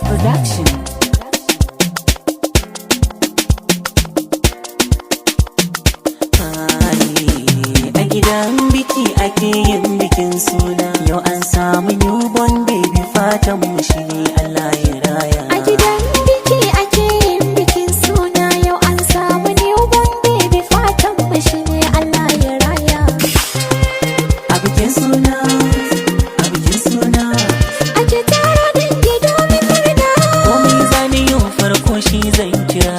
Production. A gidan biki ake yin bikin suna. Yau an samu newborn baby, fatan mu shi ne Allah ya raya. A gidan biki ake yin bikin suna. Yau an samu newborn baby, fatan mu shi ne Allah ya raya. A bikin suna, a bikin suna. Ake tara dangi domin murna. Komai zane yin farko shi zan kira.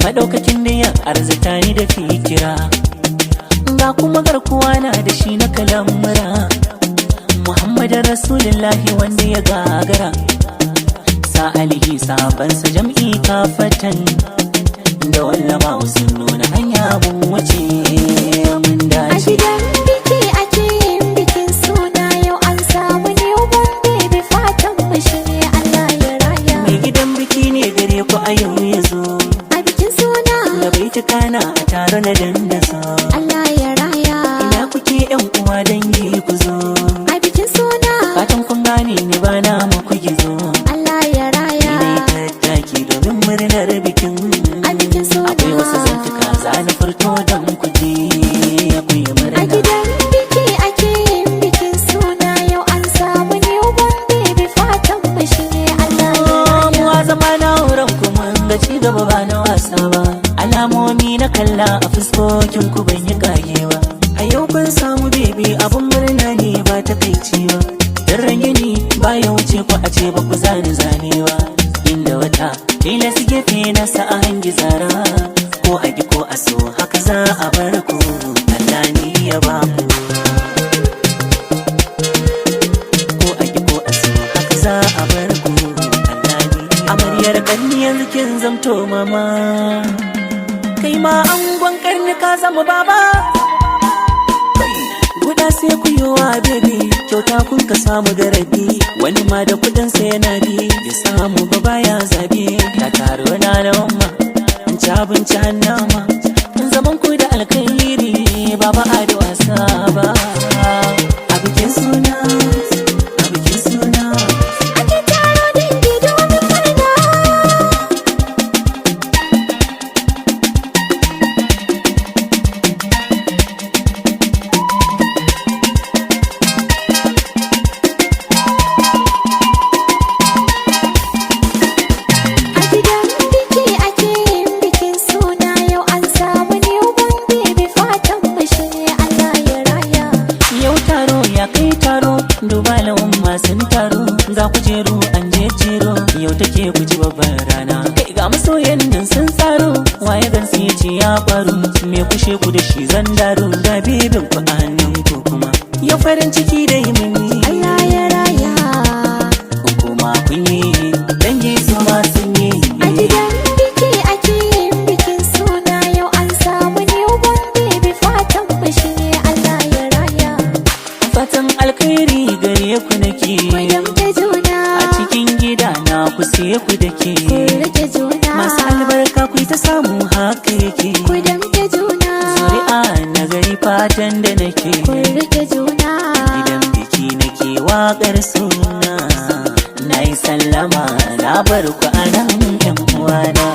Madaukakin da ya arzita ni da fikira. Ga kuma garkuwa na da shi na kalamura. Muhammadin Rasulullahi wanda ya gagara. Sa alihi sabansa jam'i kafatan. Da wallama sun nuna hanya mun wuce mun A dace. gidan biki ake yin bikin suna. Yau an samu newborn baby, fatan mu shi ne Allah ya raya. Mai gidan biki ne gare ku a yau ya zo. A bikin suna Da bai na a tare na dandasa. Allah ya raya. Ina kuke yan uwa dangi ku zo. A bikin suna Fatan kun gane ni ba na muku gizo. Allah ya raya. Ina tattaki domin murnar bikin. A bikin suna Akwai wasu zantuka za na furto don ku je ku yi A murna. gidan biki ake yin bikin suna. Yau an samu newborn baby, fatan mu shi ne Allah ya raya. Mu zama na wurin ku mun ga ci gaba ba na wasa ba. Alamomi na kalla a fuskokin ku ban yi kagewa. A yau kun samu bebe abun murna ne ba ta kai cewa. Dan gini ba ya wuce ku a ce ba ku zane zanewa. Inda wata tilas gefe na sa a hangi zara. Ko a gi ko a so haka za a bar ku. Allah ni ya ba mu. Ko a gi ko a so haka za a bar ku. Allah ni amaryar ƙanniyar kin zamto mama. Kai ma angon karni ka zama baba. Guda sai ku yi wa bebe kyauta kun ka samu garabi. Wani ma da kudin sa yana bi ya samu ba baya zabe. Ya taro na da mamma an ci abinci an nama. In zaman ku da alkhairi baba a da wasa ba. A bikin suna, a bikin suna. Ake tara dangi domin murna. A gidan biki ake yin bikin suna. Yau an samu newborn baby, fatan mu shi ne Allah ya raya. Yau taro ya kai taro, duba lawan masun taro. Ga kujeru an je jero, yau take guji babban rana. Kai ga masoyan nan sun tsaro, waye gan su yace ya faru. Me kushe ku da shi zan daro, ga bibin ku a hannun ku kuma. Yau farin ciki da yi mini, Allah ya raya. ku kuma kun yi, dangi su ma sun yi. A gidan biki ake yin bikin suna. Yau an samu newborn baby, fatan mu shi ne Allah ya raya. Fatan alkhairi gare ku nake, Ku damke juna, a cikin gida na ku sai ku dake. ku rike juna, Masu albarka ku ta samu haka yake. ku damke juna, Zuri'a na gari fatan da nake. ku rike juna. Gidan biki nake waƙar suna. Na yi sallama na bar ku a nan 'yan uwana.